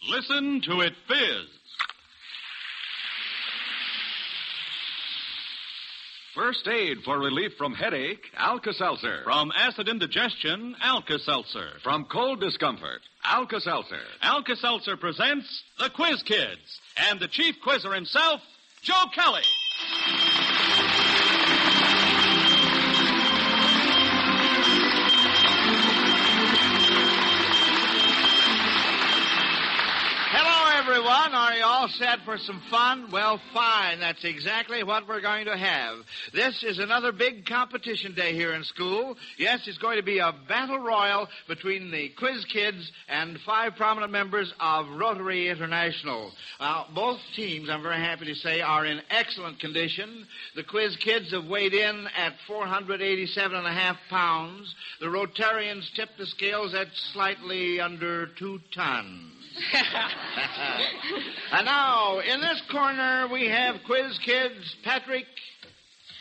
Listen to it fizz. First aid for relief from headache, Alka-Seltzer. From acid indigestion, Alka-Seltzer. From cold discomfort, Alka-Seltzer. Alka-Seltzer presents the Quiz Kids and the chief quizzer himself, Joe Kelly. Everyone, are you all set for some fun? Well, fine. That's exactly what we're going to have. This is another big competition day here in school. Yes, it's going to be a battle royal between the Quiz Kids and 5 prominent members of Rotary International. Both teams, I'm very happy to say, are in excellent condition. The Quiz Kids have weighed in at 487.5 pounds. The Rotarians tipped the scales at slightly under 2 tons. And now, in this corner, we have Quiz Kids Patrick.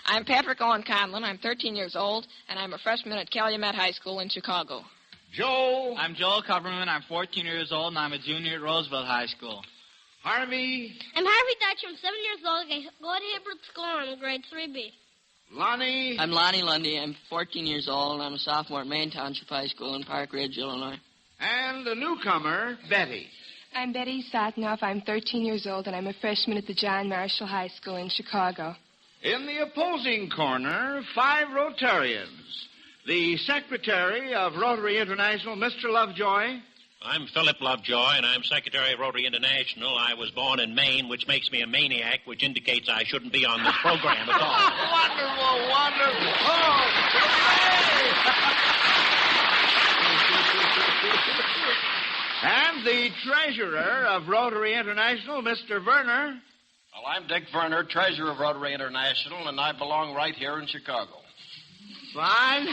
I'm Patrick Owen Conlon. I'm 13 years old, and I'm a freshman at Calumet High School in Chicago. Joel. I'm Joel Coverman. I'm 14 years old, and I'm a junior at Roosevelt High School. Harvey. I'm Harvey Dutch. I'm 7 years old. I go to Hibbert School. I'm in grade 3B. Lonnie. I'm Lonnie Lundy. I'm 14 years old, and I'm a sophomore at Maine Township High School in Park Ridge, Illinois. And the newcomer, Betty. I'm Betty Satnoff. I'm 13 years old, and I'm a freshman at the John Marshall High School in Chicago. In the opposing corner, 5 Rotarians. The secretary of Rotary International, Mr. Lovejoy. I'm Philip Lovejoy, and I'm secretary of Rotary International. I was born in Maine, which makes me a maniac, which indicates I shouldn't be on this program at all. Wonderful, wonderful. Oh, and the treasurer of Rotary International, Mr. Werner. Well, I'm Dick Werner, treasurer of Rotary International, and I belong right here in Chicago. Fine.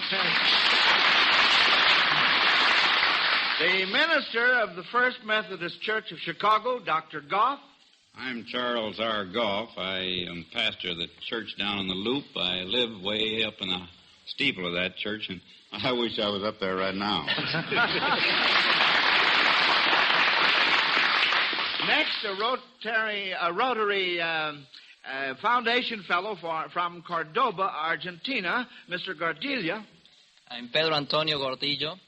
The minister of the First Methodist Church of Chicago, Dr. Goff. I'm Charles R. Goff. I am pastor of the church down in the Loop. I live way up in the steeple of that church, and I wish I was up there right now. Next, a Rotary Foundation fellow from Cordoba, Argentina, Mr. Gordillo. I'm Pedro Antonio Gordillo,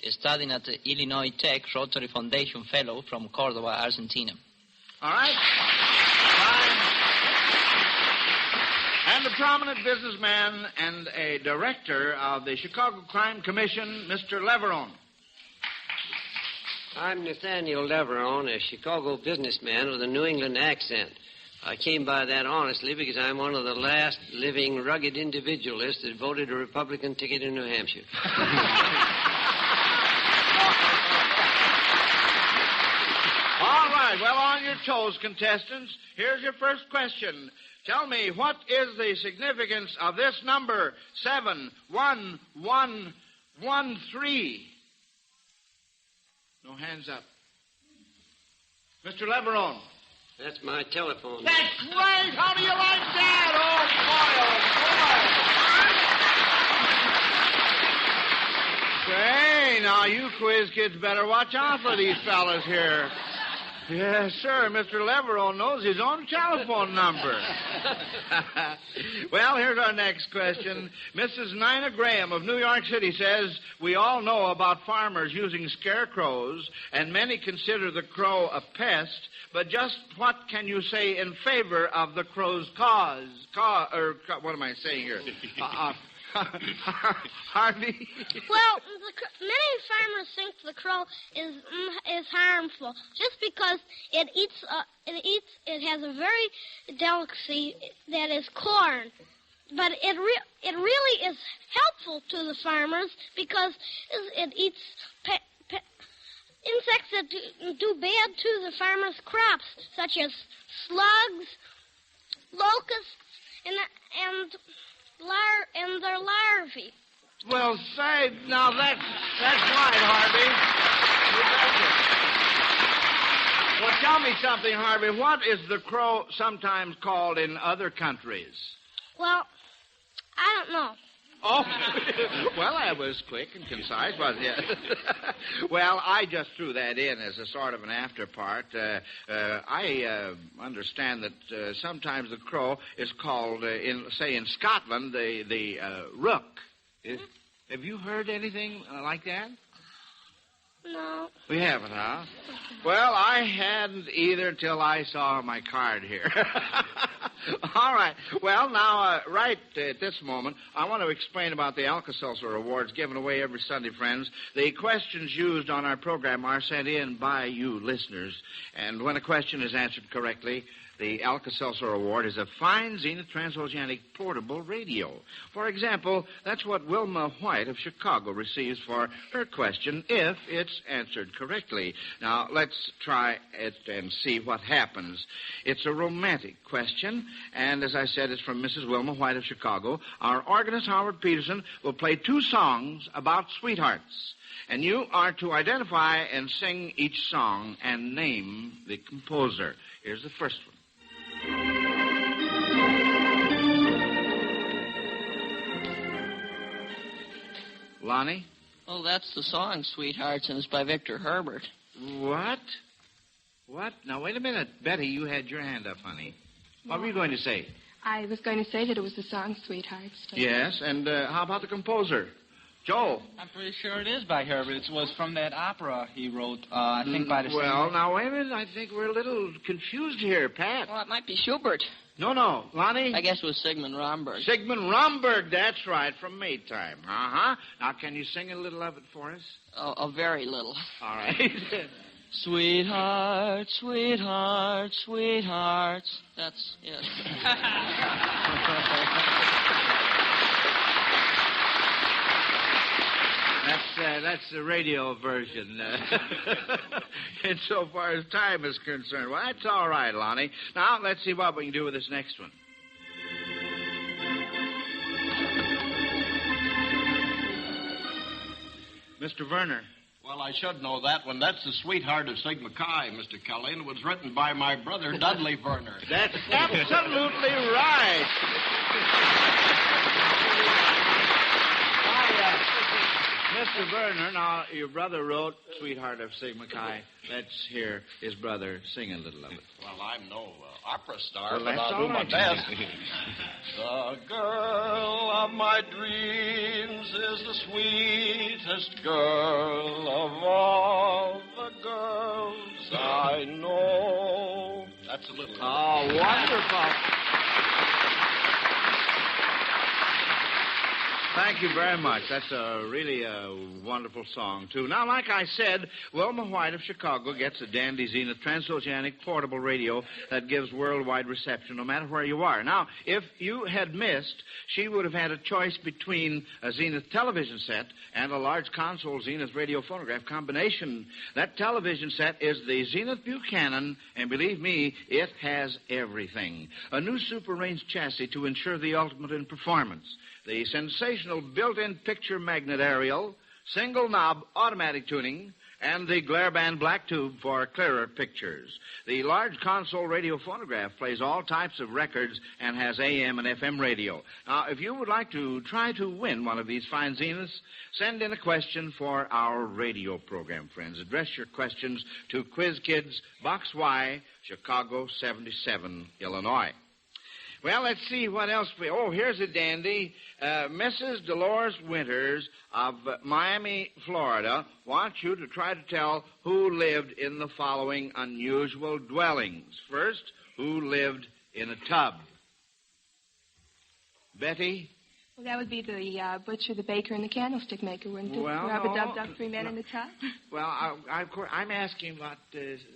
studying at the Illinois Tech Rotary Foundation fellow from Cordoba, Argentina. All right. Fine. And a prominent businessman and a director of the Chicago Crime Commission, Mr. Leveron. I'm Nathaniel Leveron, a Chicago businessman with a New England accent. I came by that honestly because I'm one of the last living rugged individualists that voted a Republican ticket in New Hampshire. All right, well, on your toes, contestants. Here's your first question. Tell me, what is the significance of this number, 71113? No hands up. Mr. Leveron. That's my telephone. That's right. How do you like that? Oh, boy, oh, boy. Say, now you quiz kids better watch out for these fellas here. Yes, sir. Mr. Leveron knows his own telephone number. Well, here's our next question. Mrs. Nina Graham of New York City says, we all know about farmers using scarecrows, and many consider the crow a pest, but just what can you say in favor of the crow's cause? What am I saying here? Harvey? Well, many farmers think the crow is harmful just because it has a very delicacy that is corn. But it really is helpful to the farmers because it eats insects that do bad to the farmers' crops, such as slugs, locusts, and their larvae. Well, say, now that's right, Harvey. Well, tell me something, Harvey. What is the crow sometimes called in other countries? Well, I don't know. Oh, well, I was quick and concise, wasn't it? Well, I just threw that in as a sort of an after part. I understand that sometimes the crow is called, in Scotland, the rook. Have you heard anything like that? No. We haven't, huh? Well, I hadn't either until I saw my card here. All right. Well, now, right at this moment, I want to explain about the Alka-Seltzer Awards given away every Sunday, friends. The questions used on our program are sent in by you listeners. And when a question is answered correctly, the Alka-Seltzer Award is a fine Zenith transoceanic portable radio. For example, that's what Wilma White of Chicago receives for her question if it's answered correctly. Now, let's try it and see what happens. It's a romantic question, and as I said, it's from Mrs. Wilma White of Chicago. Our organist, Howard Peterson, will play 2 songs about sweethearts. And you are to identify and sing each song and name the composer. Here's the first one. Lonnie? Oh, that's the song, Sweethearts, and it's by Victor Herbert. What? What? Now, wait a minute. Betty, you had your hand up, honey. What were you going to say? I was going to say that it was the song Sweethearts. But... Yes, and how about the composer? Joel? I'm pretty sure it is by Herbert. It was from that opera he wrote, I think, by the same... Well, now, wait a minute. I think we're a little confused here, Pat. Well, it might be Schubert. No. Lonnie? I guess it was Sigmund Romberg. Sigmund Romberg, that's right, from Maytime. Uh-huh. Now, can you sing a little of it for us? Oh, a very little. All right. Sweetheart, sweetheart, sweethearts. That's it. That's the radio version, insofar as time is concerned. Well, that's all right, Lonnie. Now, let's see what we can do with this next one. Mr. Werner. Well, I should know that one. That's the Sweetheart of Sigma Chi, Mr. Kelly, and it was written by my brother, Dudley Werner. That's absolutely right. Mr. Werner, now, your brother wrote Sweetheart of Sigma Chi. Let's hear his brother sing a little of it. Well, I'm no opera star, Well, but that's I'll all do my right. best. The girl of my dreams is the sweetest girl of all the girls I know. That's a little... Oh, wonderful. Thank you very much. That's really a wonderful song, too. Now, like I said, Wilma White of Chicago gets a dandy Zenith transoceanic portable radio that gives worldwide reception no matter where you are. Now, if you had missed, she would have had a choice between a Zenith television set and a large console Zenith radio phonograph combination. That television set is the Zenith Buchanan, and believe me, it has everything. A new super range chassis to ensure the ultimate in performance. The sensational built-in picture magnet aerial, single knob automatic tuning, and the glare band black tube for clearer pictures. The large console radio phonograph plays all types of records and has AM and FM radio. Now, if you would like to try to win one of these fine Zeniths, send in a question for our radio program, friends. Address your questions to Quiz Kids, Box Y, Chicago 77, Illinois. Well, let's see what else here's a dandy. Mrs. Dolores Winters of Miami, Florida, wants you to try to tell who lived in the following unusual dwellings. First, who lived in a tub? Betty? Well, that would be the butcher, the baker, and the candlestick maker, wouldn't it? Well, Rub-a-dub-dub, 3 men in the tub. Well, I'm asking about,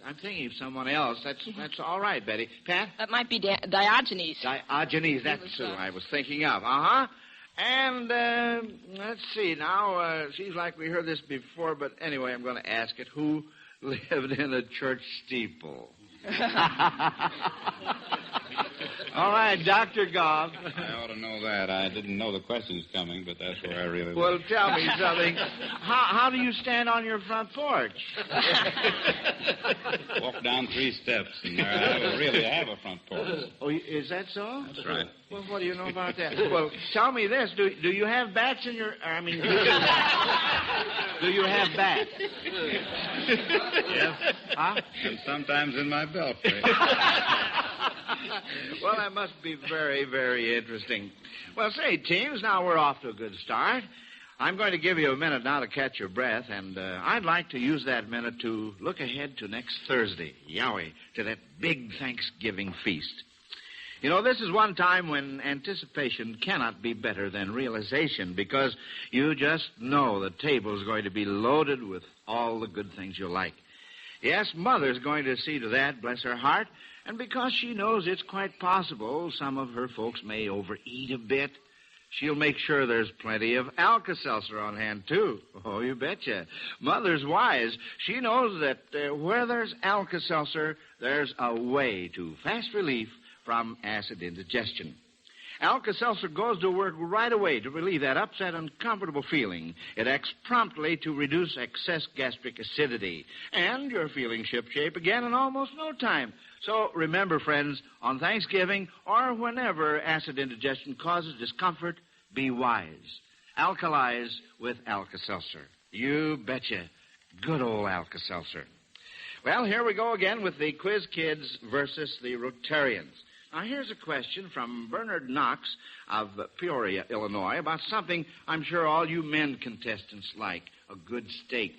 I'm thinking of someone else. That's all right, Betty. Pat? That might be Diogenes. Diogenes, that's who I was thinking of. Uh-huh. And, let's see, now, seems like we heard this before, but anyway, I'm going to ask it. Who lived in a church steeple? All right, Dr. Goff. I ought to know that. I didn't know the questions coming, but that's where I really Well, was. tell me something. How do you stand on your front porch? Walk down 3 steps, and there I have a front porch. Oh, is that so? That's right. Well, what do you know about that? Well, tell me this. Do you have bats in your... I mean, do you have bats? Yes. Huh? And sometimes in my belfry. Well, that must be very, very interesting. Well, say, teams, now we're off to a good start. I'm going to give you a minute now to catch your breath, and I'd like to use that minute to look ahead to next Thursday, Yowie, to that big Thanksgiving feast. You know, this is one time when anticipation cannot be better than realization, because you just know the table's going to be loaded with all the good things you like. Yes, Mother's going to see to that, bless her heart, and because she knows it's quite possible some of her folks may overeat a bit, she'll make sure there's plenty of Alka-Seltzer on hand, too. Oh, you betcha. Mother's wise. She knows that where there's Alka-Seltzer, there's a way to fast relief from acid indigestion. Alka-Seltzer goes to work right away to relieve that upset, uncomfortable feeling. It acts promptly to reduce excess gastric acidity. And you're feeling shipshape again in almost no time. So remember, friends, on Thanksgiving or whenever acid indigestion causes discomfort, be wise. Alkalize with Alka-Seltzer. You betcha. Good old Alka-Seltzer. Well, here we go again with the Quiz Kids versus the Rotarians. Now, here's a question from Bernard Knox of Peoria, Illinois, about something I'm sure all you men contestants like, a good steak.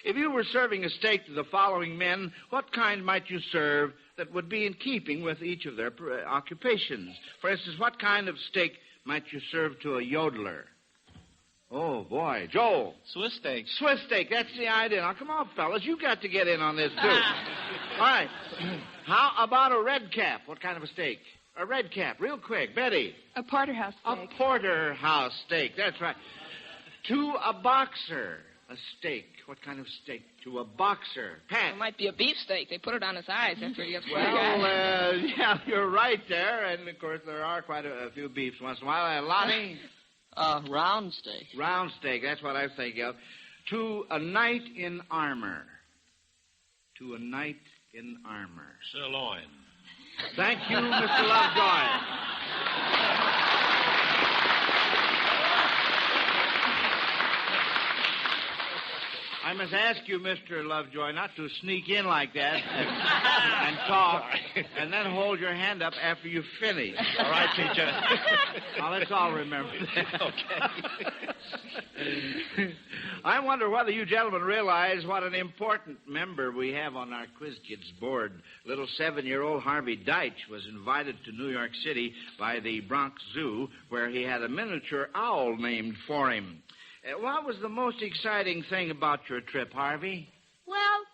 If you were serving a steak to the following men, what kind might you serve that would be in keeping with each of their occupations? For instance, what kind of steak might you serve to a yodeler? Oh, boy. Joel. Swiss steak. Swiss steak. That's the idea. Now, come on, fellas. You got to get in on this, too. All right. How about a red cap? What kind of a steak? A red cap. Real quick. Betty. A porterhouse steak. A porterhouse steak. That's right. To a boxer, a steak. What kind of steak? To a boxer. Pat. It might be a beef steak. They put it on his eyes after he gets Well, yeah, you're right there. And, of course, there are quite a few beefs once in a while. Lonnie? Round steak. Round steak. That's what I was thinking of. To a knight in armor. To a knight in armor. Sirloin. Thank you, Mr. Lovejoy. I must ask you, Mr. Lovejoy, not to sneak in like that and talk and then hold your hand up after you finish. All right, teacher. Now, let's all remember that. Okay. I wonder whether you gentlemen realize what an important member we have on our Quiz Kids board. Little 7-year-old Harvey Dyke was invited to New York City by the Bronx Zoo, where he had a miniature owl named for him. What was the most exciting thing about your trip, Harvey? Well,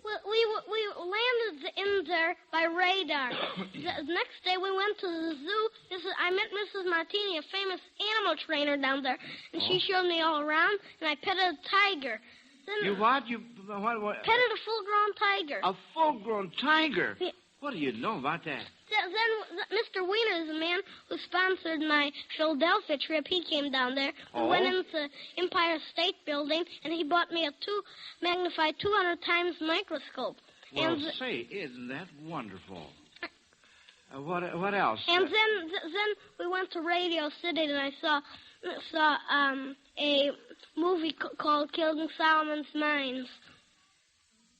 we landed in there by radar. The next day we went to the zoo. I met Mrs. Martini, a famous animal trainer down there, and she showed me all around, and I petted a tiger. Then You what? What? petted a full-grown tiger. A full-grown tiger? Yeah. What do you know about that? Then Mr. Wiener is the man who sponsored my Philadelphia trip. He came down there. We went into Empire State Building, and he bought me a magnified 200 times microscope. Well, And say, isn't that wonderful? What else? And then we went to Radio City, and I saw a movie called King Solomon's Mines.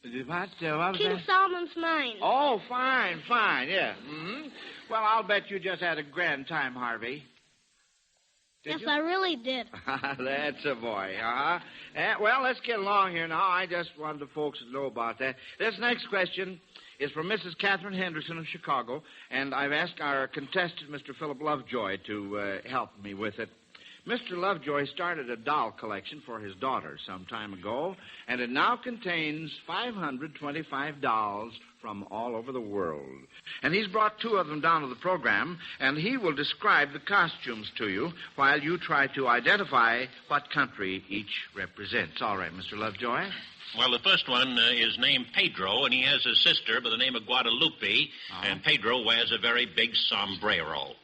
What was King that? Solomon's Mines. Oh, fine, yeah. Mm-hmm. Well, I'll bet you just had a grand time, Harvey. Yes, I really did. That's a boy, huh? Well, let's get along here now. I just wanted the folks to know about that. This next question is from Mrs. Catherine Henderson of Chicago, and I've asked our contestant, Mr. Philip Lovejoy, to help me with it. Mr. Lovejoy started a doll collection for his daughter some time ago, and it now contains 525 dolls from all over the world. And he's brought 2 of them down to the program, and he will describe the costumes to you while you try to identify what country each represents. All right, Mr. Lovejoy. Well, the first one is named Pedro, and he has a sister by the name of Guadalupe, and Pedro wears a very big sombrero.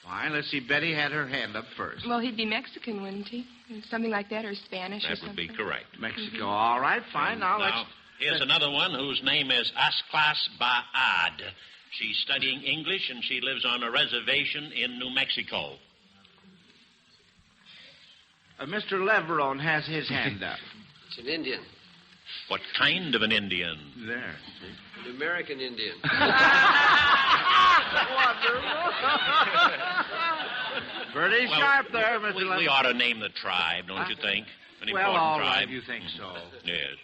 Fine. Let's see. Betty had her hand up first. Well, he'd be Mexican, wouldn't he? Something like that, or Spanish or something. That would be correct. Mexico. Mm-hmm. All right, fine. Now let's... Here's another one whose name is Asclas Baad. She's studying English, and she lives on a reservation in New Mexico. Mr. Leveron has his hand up. It's an Indian. What kind of an Indian? There. An American Indian. Pretty sharp there, Mr. Leveron. We ought to name the tribe, don't you think? An important all tribe. right, you think so. Yes.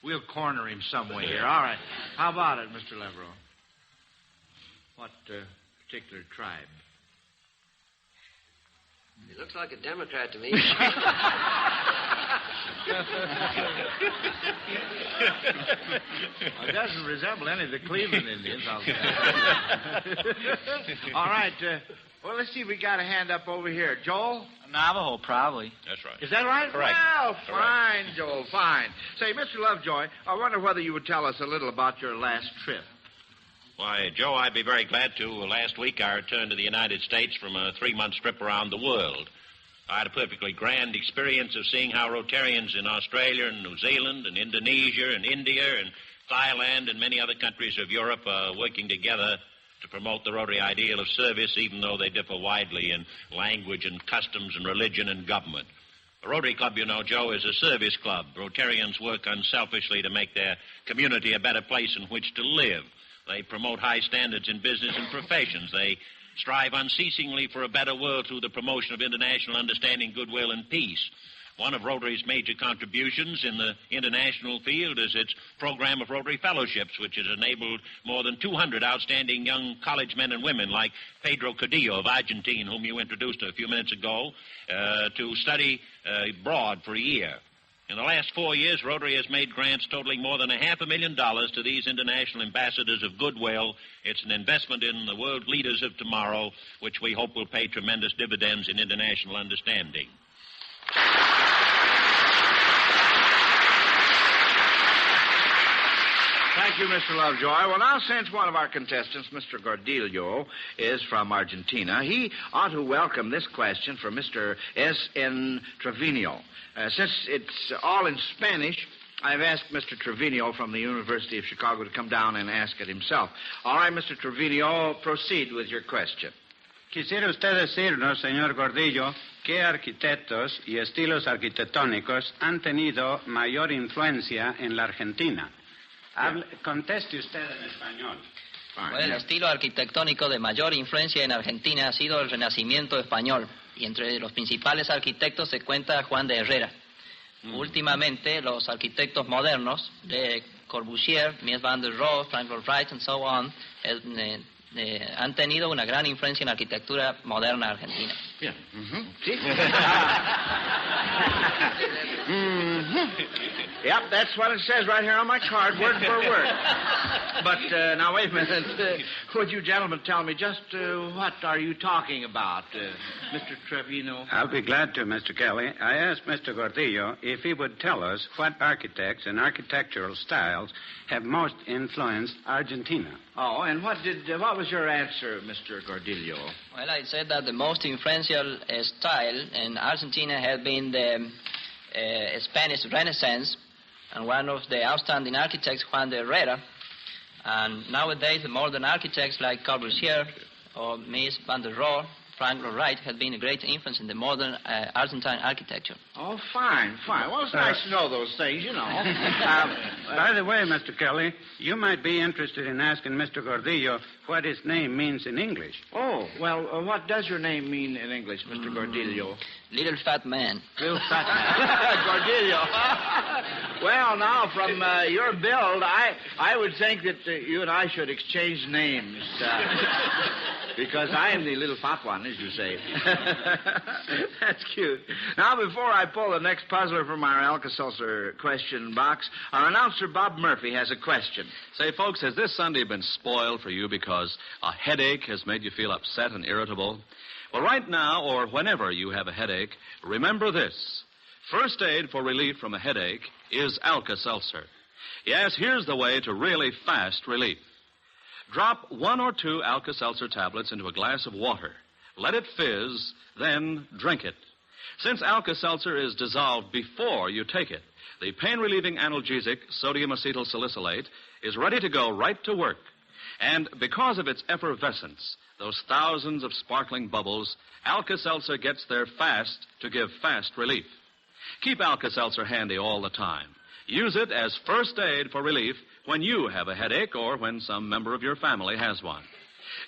We'll corner him some way here. All right. How about it, Mr. Leveron? What particular tribe? He looks like a Democrat to me. It doesn't resemble any of the Cleveland Indians, I'll say. All right. Well, let's see. We got a hand up over here. Joel? Navajo, probably. That's right. Is that right? Correct. Well, Correct. fine, Joel, fine. Say, Mr. Lovejoy, I wonder whether you would tell us a little about your last trip. Why, Joe, I'd be very glad to. Last week I returned to the United States from a 3-month trip around the world. I had a perfectly grand experience of seeing how Rotarians in Australia and New Zealand and Indonesia and India and Thailand and many other countries of Europe are working together to promote the Rotary ideal of service, even though they differ widely in language and customs and religion and government. The Rotary Club, you know, Joe, is a service club. Rotarians work unselfishly to make their community a better place in which to live. They promote high standards in business and professions. They strive unceasingly for a better world through the promotion of international understanding, goodwill, and peace. One of Rotary's major contributions in the international field is its program of Rotary Fellowships, which has enabled more than 200 outstanding young college men and women like Pedro Cadillo of Argentina, whom you introduced a few minutes ago, to study abroad for a year. In the last 4 years, Rotary has made grants totaling more than $500,000 to these international ambassadors of goodwill. It's an investment in the world leaders of tomorrow, which we hope will pay tremendous dividends in international understanding. Thank you, Mr. Lovejoy. Well, now, since one of our contestants, Mr. Gordillo, is from Argentina, he ought to welcome this question from Mr. S.N. Trevino. Since it's all in Spanish, I've asked Mr. Trevino from the University of Chicago to come down and ask it himself. All right, Mr. Trevino, proceed with your question. Quisiera usted decirnos, señor Gordillo, qué arquitectos y estilos arquitectónicos han tenido mayor influencia en la Argentina. Conteste usted en español. Bueno, el estilo arquitectónico de mayor influencia en Argentina ha sido el Renacimiento español, y entre los principales arquitectos se cuenta Juan de Herrera. Últimamente, los arquitectos modernos de Corbusier, Mies van der Rohe, Frank Lloyd Wright, and so on, han tenido una gran influencia en la arquitectura moderna argentina. Yeah. Yep, that's what it says right here on my card, word for word. But now, wait a minute. Would you gentlemen tell me just what are you talking about, Mr. Trevino? I'll be glad to, Mr. Kelly. I asked Mr. Gordillo if he would tell us what architects and architectural styles have most influenced Argentina. Oh, and what was your answer, Mr. Gordillo? Well, I said that the most influential style in Argentina has been the Spanish Renaissance, and one of the outstanding architects, Juan de Herrera. And nowadays, the modern architects like Corbusier or Mies van der Rohe, Frank Lloyd Wright, have been a great influence in the modern Argentine architecture. Oh, fine. Well, it's nice to know those things, you know. By the way, Mr. Kelly, you might be interested in asking Mr. Gordillo what his name means in English. Oh, well, what does your name mean in English, Mr. Gordillo? Little fat man. Little fat man. Gordillo. Well, now, from your build, I would think that you and I should exchange names. Because I am the little fat one, as you say. That's cute. Now, before I pull the next puzzler from our Alka-Seltzer question box, our announcer, Bob Murphy, has a question. Say, folks, has this Sunday been spoiled for you because a headache has made you feel upset and irritable? Well, right now, or whenever you have a headache, remember this. First aid for relief from a headache is Alka-Seltzer. Yes, here's the way to really fast relief. Drop 1 or 2 Alka-Seltzer tablets into a glass of water. Let it fizz, then drink it. Since Alka-Seltzer is dissolved before you take it, the pain-relieving analgesic sodium acetylsalicylate is ready to go right to work. And because of its effervescence, those thousands of sparkling bubbles, Alka-Seltzer gets there fast to give fast relief. Keep Alka-Seltzer handy all the time. Use it as first aid for relief when you have a headache or when some member of your family has one.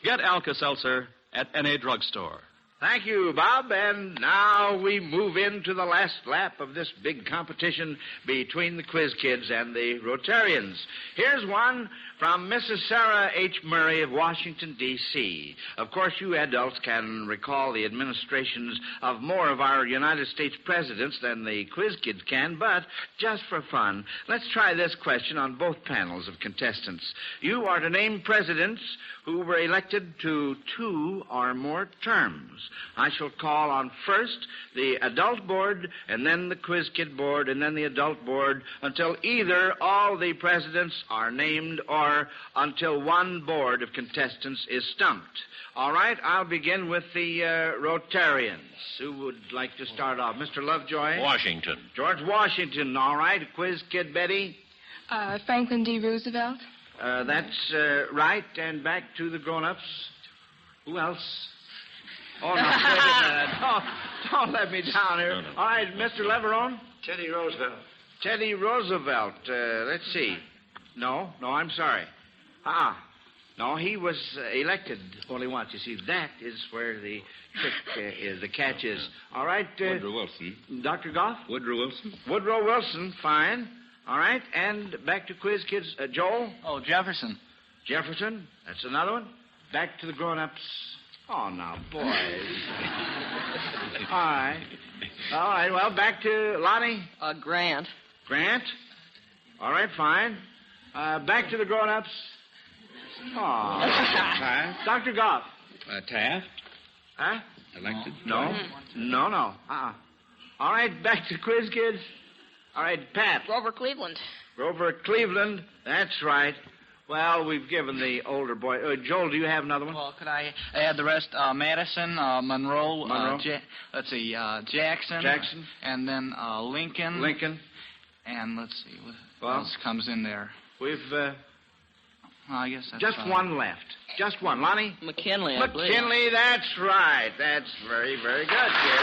Get Alka-Seltzer at any drugstore. Thank you, Bob. And now we move into the last lap of this big competition between the Quiz Kids and the Rotarians. Here's one from Mrs. Sarah H. Murray of Washington, D.C. Of course, you adults can recall the administrations of more of our United States presidents than the Quiz Kids can, but just for fun, let's try this question on both panels of contestants. You are to name presidents who were elected to 2 or more terms. I shall call on first the adult board, and then the Quiz Kid board, and then the adult board, until either all the presidents are named or until one board of contestants is stumped. All right, I'll begin with the Rotarians. Who would like to start off? Mr. Lovejoy? Washington. George Washington, all right. Quiz Kid Betty? Franklin D. Roosevelt. That's right. And back to the grown-ups. Who else? Oh, no, wait a minute. Don't let me down here. No. All right, Mr. Leverone? Teddy Roosevelt. Teddy Roosevelt. Let's see. No, I'm sorry. No, he was elected only once. You see, that is where the trick is, the catch is. All right. Woodrow Wilson. Dr. Goff? Woodrow Wilson. Woodrow Wilson, fine. All right, and back to Quiz Kids. Joel? Oh, Jefferson. Jefferson, that's another one. Back to the grown-ups. Oh, now, boys. All right, well, back to Lonnie. Grant. Grant? All right, fine. Back to the grown-ups. Oh. Dr. Goff. Taft. Huh? Elected. No. All right, back to Quiz Kids. All right, Pat. Grover Cleveland. Grover Cleveland, that's right. Well, we've given the older boy. Joel, do you have another one? Well, could I add the rest? Madison, Monroe. Jackson. Jackson. And then Lincoln. Lincoln. And let's see what else comes in there. We've I guess that's just one left. Just one. Lonnie? McKinley, I believe. McKinley, that's right. That's very, very good, kid.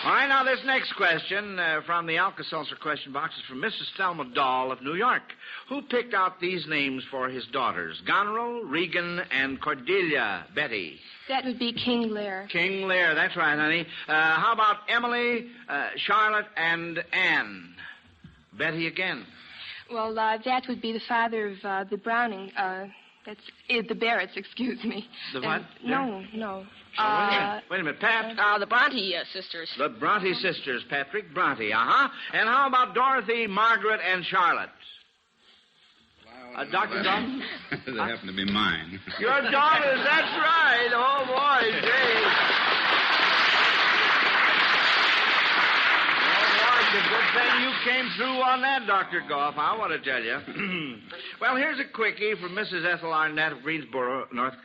All right, now this next question from the Alka-Seltzer question box is from Mrs. Thelma Dahl of New York, who picked out these names for his daughters, Goneril, Regan, and Cordelia. Betty. That would be King Lear. King Lear, that's right, honey. How about Emily, Charlotte, and Anne? Betty again. Well, that would be the father of the Browning. That's the Barretts, excuse me. The what? No. Wait a minute, Pat. The Bronte sisters. The Bronte sisters, Patrick Bronte, And how about Dorothy, Margaret, and Charlotte? Dr. Dunn? They happen to be mine. Your daughters, that's right. Oh, boy, gee. It's a good thing you came through on that, Dr. Goff, I want to tell you. Well, here's a quickie from Mrs. Ethel Arnett of Greensboro, North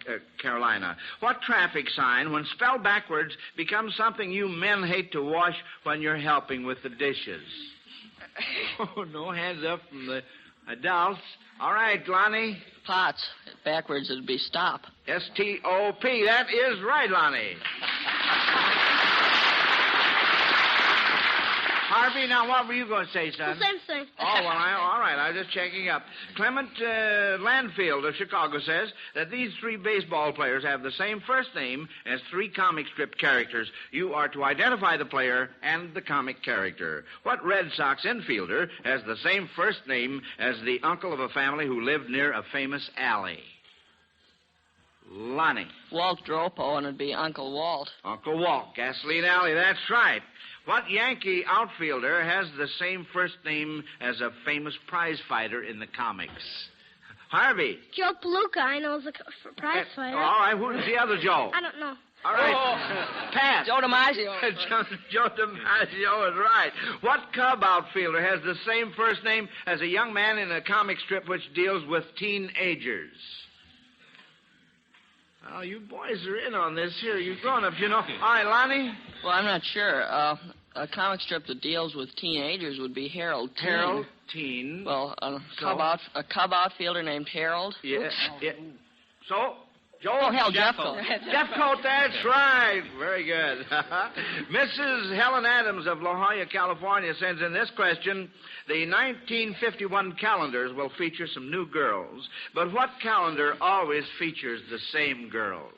Carolina. What traffic sign, when spelled backwards, becomes something you men hate to wash when you're helping with the dishes? Oh, no hands up from the adults. All right, Lonnie. Pots. Backwards, it'd be stop. S-T-O-P. That is right, Lonnie. Harvey, now what were you going to say, son? The same thing. Oh, well, all right. I was just checking up. Clement Landfield of Chicago says that these 3 baseball players have the same first name as 3 comic strip characters. You are to identify the player and the comic character. What Red Sox infielder has the same first name as the uncle of a family who lived near a famous alley? Lonnie. Walt Dropo, and it'd be Uncle Walt. Uncle Walt, Gasoline Alley, that's right. What Yankee outfielder has the same first name as a famous prize fighter in the comics? Harvey. Joe Palooka, I know, is a prize fighter. All right, who's the other Joe? I don't know. All right. Pat. Joe DiMaggio. Joe DiMaggio is right. What Cub outfielder has the same first name as a young man in a comic strip which deals with teenagers? Oh, you boys are in on this here. You grown-ups, you know. All right, Lonnie? Well, I'm not sure. A comic strip that deals with teenagers would be Harold Teen. Harold Teen. Well, a Cub outfielder named Harold. Yeah. So, Joe? Oh, hell, Jeffcoat. Jeffcoat, that's right. Very good. Mrs. Helen Adams of La Jolla, California, sends in this question. The 1951 calendars will feature some new girls, but what calendar always features the same girls?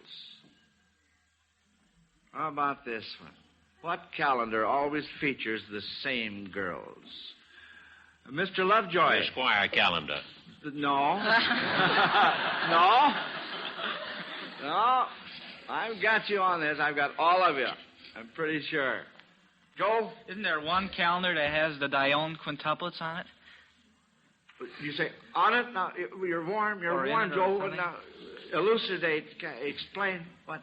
How about this one? What calendar always features the same girls? Mr. Lovejoy. The Esquire calendar. No. No. I've got you on this. I've got all of you. I'm pretty sure. Joe? Isn't there one calendar that has the Dione quintuplets on it? You say, on it? Now, you're warm, Joe. Now, elucidate, explain. What?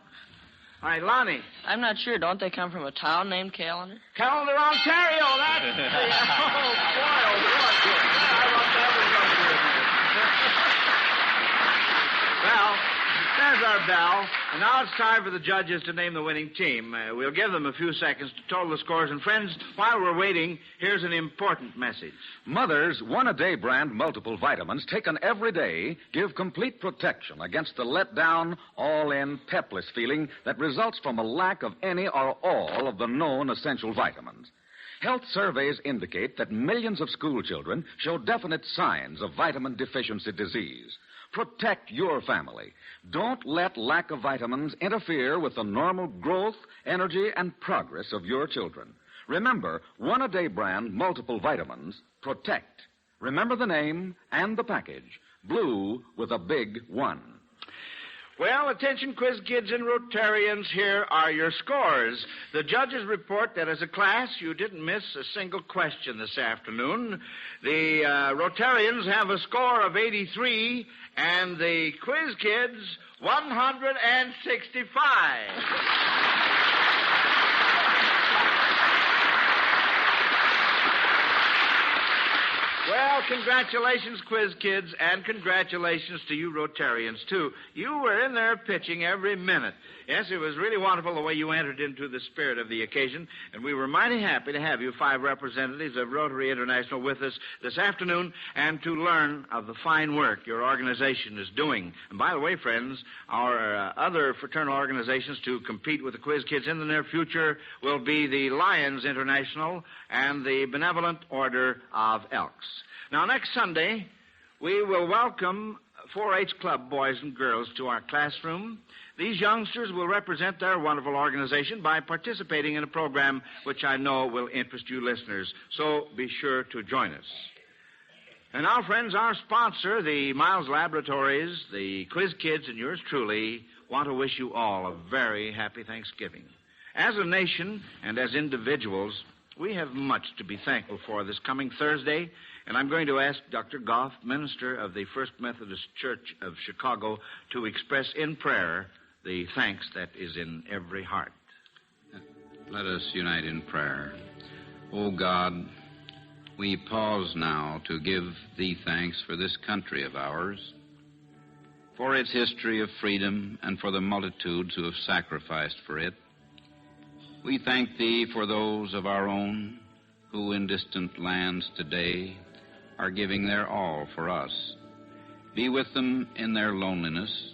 All right, Lonnie. I'm not sure. Don't they come from a town named Callender? Callender, Ontario. That's the... Oh, boy, I thought that was going to be Well... There's our bell, and now it's time for the judges to name the winning team. We'll give them a few seconds to total the scores. And, friends, while we're waiting, here's an important message. Mother's one-a-day brand multiple vitamins taken every day give complete protection against the let-down, all-in, pepless feeling that results from a lack of any or all of the known essential vitamins. Health surveys indicate that millions of school children show definite signs of vitamin deficiency disease. Protect your family. Don't let lack of vitamins interfere with the normal growth, energy, and progress of your children. Remember, one-a-day brand multiple vitamins protect. Remember the name and the package. Blue with a big 1. Well, attention, quiz kids and Rotarians, here are your scores. The judges report that as a class, you didn't miss a single question this afternoon. The Rotarians have a score of 83, and the quiz kids, 165. Well, congratulations, quiz kids, and congratulations to you Rotarians, too. You were in there pitching every minute. Yes, it was really wonderful the way you entered into the spirit of the occasion, and we were mighty happy to have you 5 representatives of Rotary International with us this afternoon and to learn of the fine work your organization is doing. And by the way, friends, our other fraternal organizations to compete with the quiz kids in the near future will be the Lions International and the Benevolent Order of Elks. Now, next Sunday, we will welcome 4-H Club boys and girls to our classroom. These youngsters will represent their wonderful organization by participating in a program which I know will interest you listeners. So be sure to join us. And now, friends, our sponsor, the Miles Laboratories, the Quiz Kids, and yours truly, want to wish you all a very happy Thanksgiving. As a nation and as individuals, we have much to be thankful for this coming Thursday, and I'm going to ask Dr. Goff, minister of the First Methodist Church of Chicago, to express in prayer the thanks that is in every heart. Let us unite in prayer. O God, we pause now to give Thee thanks for this country of ours, for its history of freedom, and for the multitudes who have sacrificed for it. We thank Thee for those of our own who in distant lands today are giving their all for us. Be with them in their loneliness,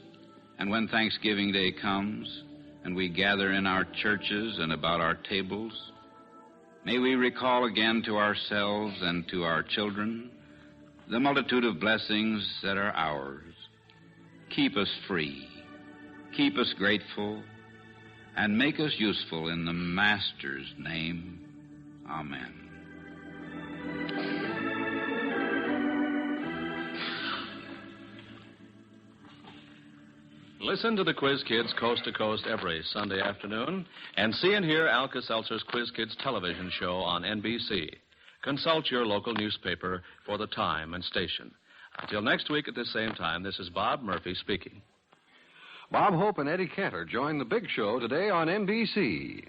and when Thanksgiving Day comes and we gather in our churches and about our tables, May we recall again to ourselves and to our children the multitude of blessings that are ours. Keep us free, keep us grateful, and make us useful in the Master's name. Amen. Listen to the Quiz Kids coast to coast every Sunday afternoon and see and hear Alka-Seltzer's Quiz Kids television show on NBC. Consult your local newspaper for the time and station. Until next week at the same time, this is Bob Murphy speaking. Bob Hope and Eddie Cantor join the big show today on NBC.